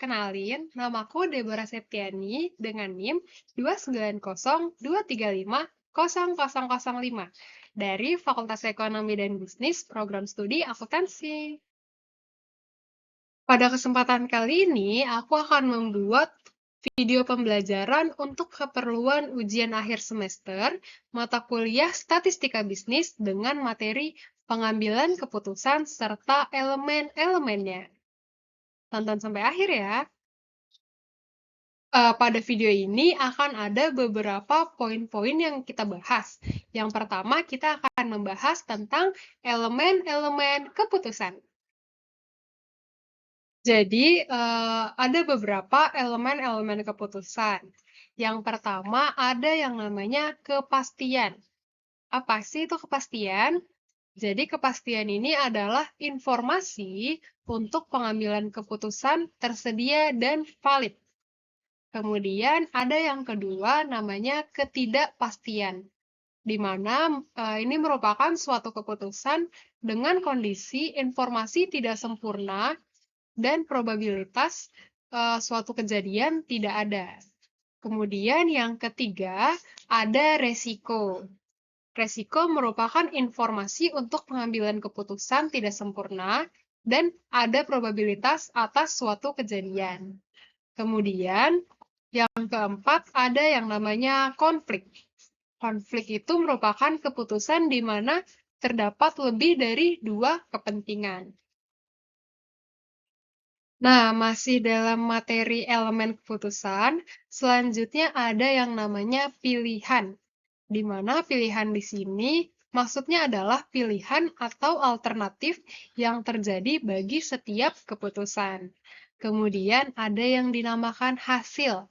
Kenalin, namaku Deborah Septiani dengan NIM 29023500005 dari Fakultas Ekonomi dan Bisnis Program Studi Akuntansi. Pada kesempatan kali ini, aku akan membuat video pembelajaran untuk keperluan ujian akhir semester mata kuliah Statistika Bisnis dengan materi pengambilan keputusan serta elemen-elemennya. Tonton sampai akhir ya. Pada video ini akan ada beberapa poin-poin yang kita bahas. Yang pertama, kita akan membahas tentang elemen-elemen keputusan. Jadi, ada beberapa elemen-elemen keputusan. Yang pertama, ada yang namanya kepastian. Apa sih itu kepastian? Jadi, kepastian ini adalah informasi untuk pengambilan keputusan tersedia dan valid. Kemudian ada yang kedua namanya ketidakpastian, di mana ini merupakan suatu keputusan dengan kondisi informasi tidak sempurna dan probabilitas suatu kejadian tidak ada. Kemudian yang ketiga ada resiko. Resiko merupakan informasi untuk pengambilan keputusan tidak sempurna dan ada probabilitas atas suatu kejadian. Kemudian yang keempat, ada yang namanya konflik. Konflik itu merupakan keputusan di mana terdapat lebih dari dua kepentingan. Nah, masih dalam materi elemen keputusan, selanjutnya ada yang namanya pilihan, di mana pilihan di sini maksudnya adalah pilihan atau alternatif yang terjadi bagi setiap keputusan. Kemudian ada yang dinamakan hasil.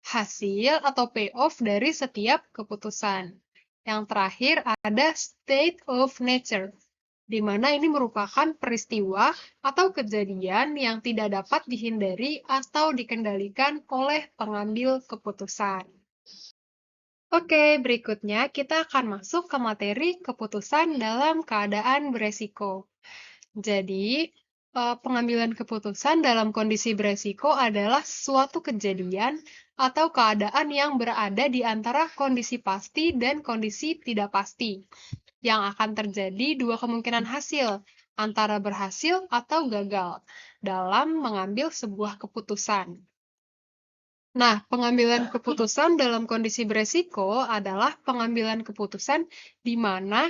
Hasil atau payoff dari setiap keputusan. Yang terakhir ada state of nature, di mana ini merupakan peristiwa atau kejadian yang tidak dapat dihindari atau dikendalikan oleh pengambil keputusan. Oke, berikutnya kita akan masuk ke materi keputusan dalam keadaan beresiko. Jadi, pengambilan keputusan dalam kondisi beresiko adalah suatu kejadian atau keadaan yang berada di antara kondisi pasti dan kondisi tidak pasti, yang akan terjadi dua kemungkinan hasil, antara berhasil atau gagal, dalam mengambil sebuah keputusan. Nah, pengambilan keputusan dalam kondisi beresiko adalah pengambilan keputusan di mana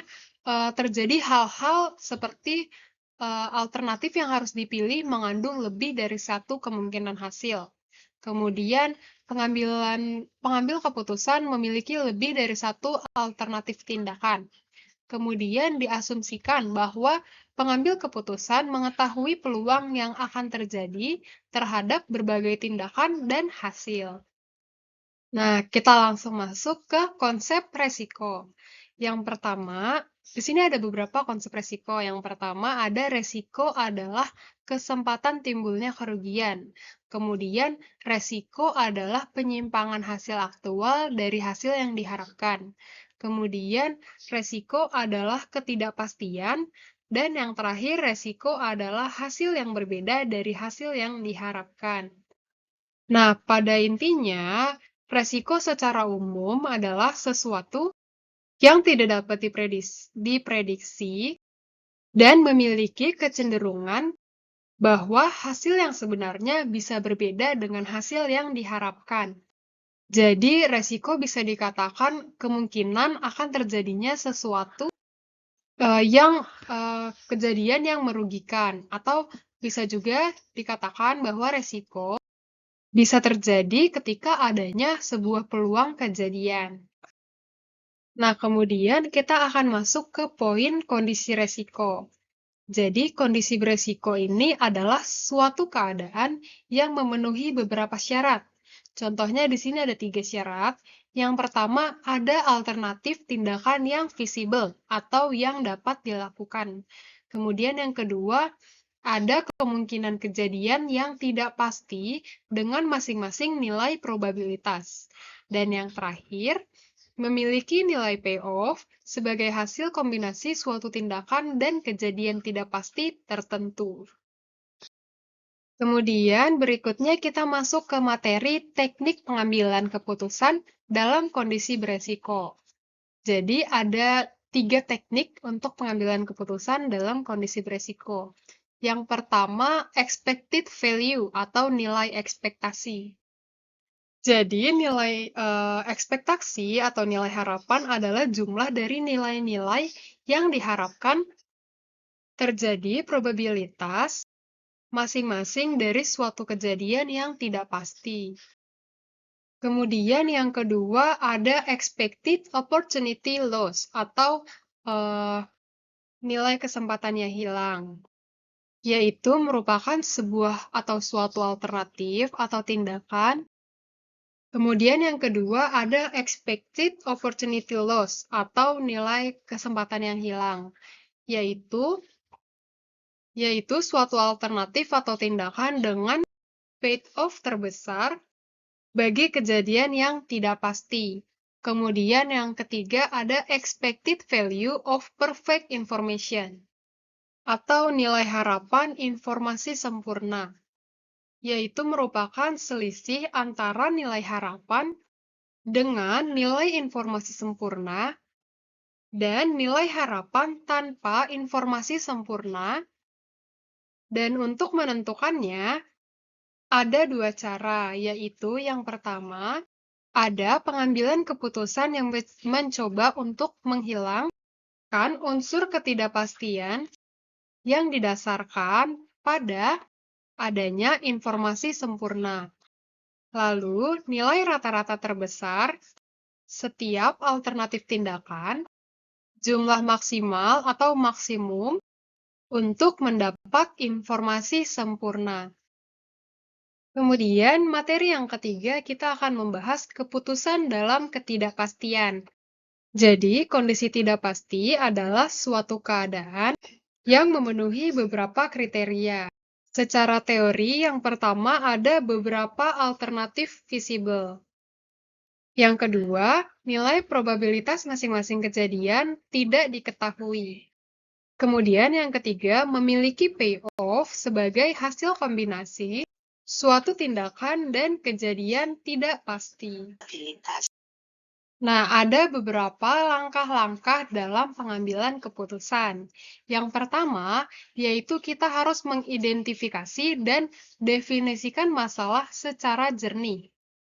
terjadi hal-hal seperti alternatif yang harus dipilih mengandung lebih dari satu kemungkinan hasil. Kemudian, pengambil keputusan memiliki lebih dari satu alternatif tindakan. Kemudian diasumsikan bahwa pengambil keputusan mengetahui peluang yang akan terjadi terhadap berbagai tindakan dan hasil. Nah, kita langsung masuk ke konsep resiko. Yang pertama, di sini ada beberapa konsep resiko. Yang pertama ada resiko adalah kesempatan timbulnya kerugian. Kemudian, resiko adalah penyimpangan hasil aktual dari hasil yang diharapkan. Kemudian, resiko adalah ketidakpastian. Dan yang terakhir, resiko adalah hasil yang berbeda dari hasil yang diharapkan. Nah, pada intinya, resiko secara umum adalah sesuatu yang tidak dapat diprediksi dan memiliki kecenderungan bahwa hasil yang sebenarnya bisa berbeda dengan hasil yang diharapkan. Jadi, resiko bisa dikatakan kemungkinan akan terjadinya sesuatu kejadian yang merugikan, atau bisa juga dikatakan bahwa resiko bisa terjadi ketika adanya sebuah peluang kejadian. Nah, kemudian kita akan masuk ke poin kondisi resiko. Jadi, kondisi beresiko ini adalah suatu keadaan yang memenuhi beberapa syarat. Contohnya di sini ada 3 syarat. Yang pertama, ada alternatif tindakan yang visible atau yang dapat dilakukan. Kemudian yang kedua, ada kemungkinan kejadian yang tidak pasti dengan masing-masing nilai probabilitas. Dan yang terakhir, memiliki nilai payoff sebagai hasil kombinasi suatu tindakan dan kejadian tidak pasti tertentu. Kemudian berikutnya kita masuk ke materi teknik pengambilan keputusan dalam kondisi beresiko. Jadi ada 3 teknik untuk pengambilan keputusan dalam kondisi beresiko. Yang pertama, expected value atau nilai ekspektasi. Jadi nilai ekspektasi atau nilai harapan adalah jumlah dari nilai-nilai yang diharapkan terjadi probabilitas masing-masing dari suatu kejadian yang tidak pasti. Kemudian yang kedua ada expected opportunity loss atau nilai kesempatannya hilang, yaitu merupakan sebuah atau suatu alternatif atau tindakan. Kemudian yang kedua ada expected opportunity loss atau nilai kesempatan yang hilang, yaitu suatu alternatif atau tindakan dengan payoff terbesar bagi kejadian yang tidak pasti. Kemudian yang ketiga ada expected value of perfect information atau nilai harapan informasi sempurna, yaitu merupakan selisih antara nilai harapan dengan nilai informasi sempurna dan nilai harapan tanpa informasi sempurna. Dan untuk menentukannya, ada 2 cara, yaitu yang pertama, ada pengambilan keputusan yang mencoba untuk menghilangkan unsur ketidakpastian yang didasarkan pada adanya informasi sempurna. Lalu, nilai rata-rata terbesar setiap alternatif tindakan, jumlah maksimal atau maksimum untuk mendapat informasi sempurna. Kemudian, materi yang ketiga, kita akan membahas keputusan dalam ketidakpastian. Jadi, kondisi tidak pasti adalah suatu keadaan yang memenuhi beberapa kriteria. Secara teori, yang pertama ada beberapa alternatif visible. Yang kedua, nilai probabilitas masing-masing kejadian tidak diketahui. Kemudian yang ketiga, memiliki payoff sebagai hasil kombinasi suatu tindakan dan kejadian tidak pasti. Nah, ada beberapa langkah-langkah dalam pengambilan keputusan. Yang pertama, yaitu kita harus mengidentifikasi dan definisikan masalah secara jernih.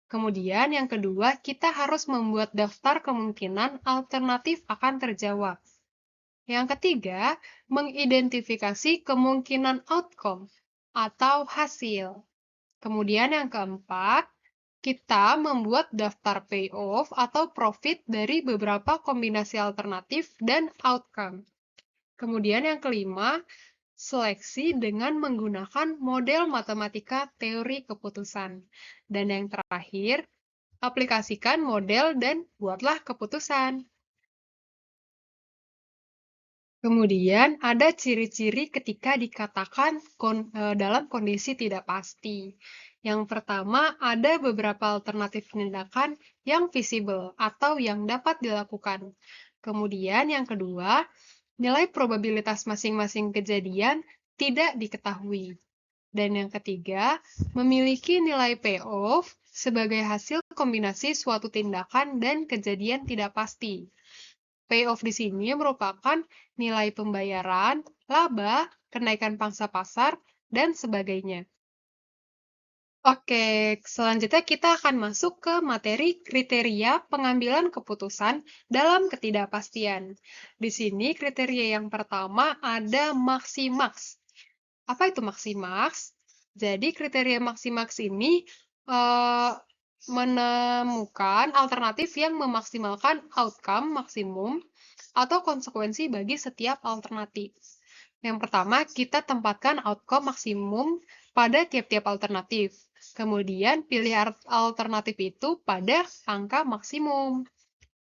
Kemudian yang kedua, kita harus membuat daftar kemungkinan alternatif akan terjawab. Yang ketiga, mengidentifikasi kemungkinan outcome atau hasil. Kemudian yang keempat, kita membuat daftar payoff atau profit dari beberapa kombinasi alternatif dan outcome. Kemudian yang kelima, seleksi dengan menggunakan model matematika teori keputusan. Dan yang terakhir, aplikasikan model dan buatlah keputusan. Kemudian ada ciri-ciri ketika dikatakan dalam kondisi tidak pasti. Yang pertama, ada beberapa alternatif tindakan yang visible atau yang dapat dilakukan. Kemudian yang kedua, nilai probabilitas masing-masing kejadian tidak diketahui. Dan yang ketiga, memiliki nilai payoff sebagai hasil kombinasi suatu tindakan dan kejadian tidak pasti. Payoff di sini merupakan nilai pembayaran, laba, kenaikan pangsa pasar, dan sebagainya. Oke, selanjutnya kita akan masuk ke materi kriteria pengambilan keputusan dalam ketidakpastian. Di sini kriteria yang pertama ada maksimax. Apa itu maksimax? Jadi kriteria maksimax ini menemukan alternatif yang memaksimalkan outcome maksimum atau konsekuensi bagi setiap alternatif. Yang pertama, kita tempatkan outcome maksimum pada tiap-tiap alternatif. Kemudian, pilih alternatif itu pada angka maksimum.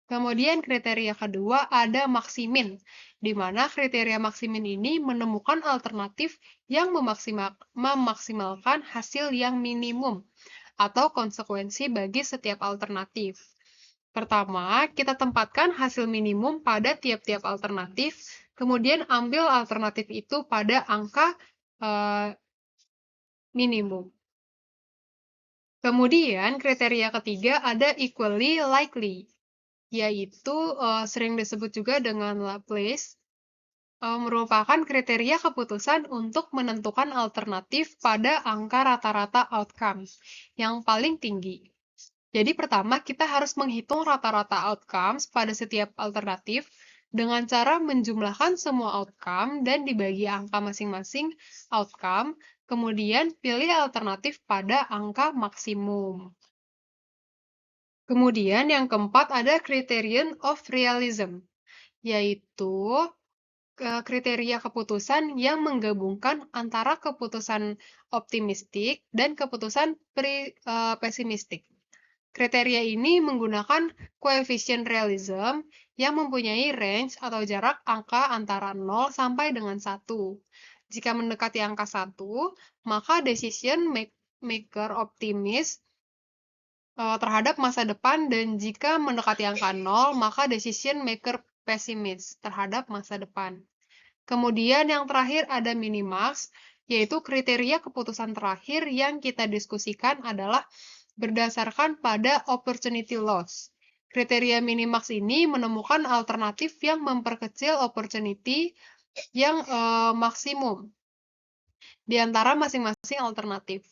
Kemudian, kriteria kedua ada maksimin, di mana kriteria maksimin ini menemukan alternatif yang memaksimalkan hasil yang minimum atau konsekuensi bagi setiap alternatif. Pertama, kita tempatkan hasil minimum pada tiap-tiap alternatif, kemudian ambil alternatif itu pada angka minimum. Kemudian kriteria ketiga ada equally likely, yaitu sering disebut juga dengan Laplace, merupakan kriteria keputusan untuk menentukan alternatif pada angka rata-rata outcome yang paling tinggi. Jadi pertama kita harus menghitung rata-rata outcomes pada setiap alternatif dengan cara menjumlahkan semua outcome dan dibagi angka masing-masing outcome, kemudian pilih alternatif pada angka maksimum. Kemudian yang keempat ada criterion of realism, yaitu kriteria keputusan yang menggabungkan antara keputusan optimistik dan keputusan pesimistik. Kriteria ini menggunakan koefisien realism yang mempunyai range atau jarak angka antara 0 sampai dengan 1. Jika mendekati angka 1, maka decision maker optimis terhadap masa depan, dan jika mendekati angka 0, maka decision maker pesimis terhadap masa depan. Kemudian yang terakhir ada minimax, yaitu kriteria keputusan terakhir yang kita diskusikan adalah berdasarkan pada opportunity loss. Kriteria minimax ini menemukan alternatif yang memperkecil opportunity yang maksimum di antara masing-masing alternatif.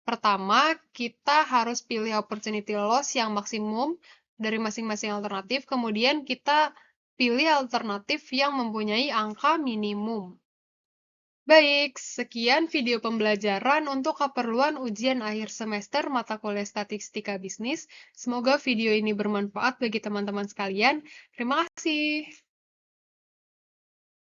Pertama, kita harus pilih opportunity loss yang maksimum dari masing-masing alternatif, kemudian kita pilih alternatif yang mempunyai angka minimum. Baik, sekian video pembelajaran untuk keperluan ujian akhir semester mata kuliah Statistika Bisnis. Semoga video ini bermanfaat bagi teman-teman sekalian. Terima kasih.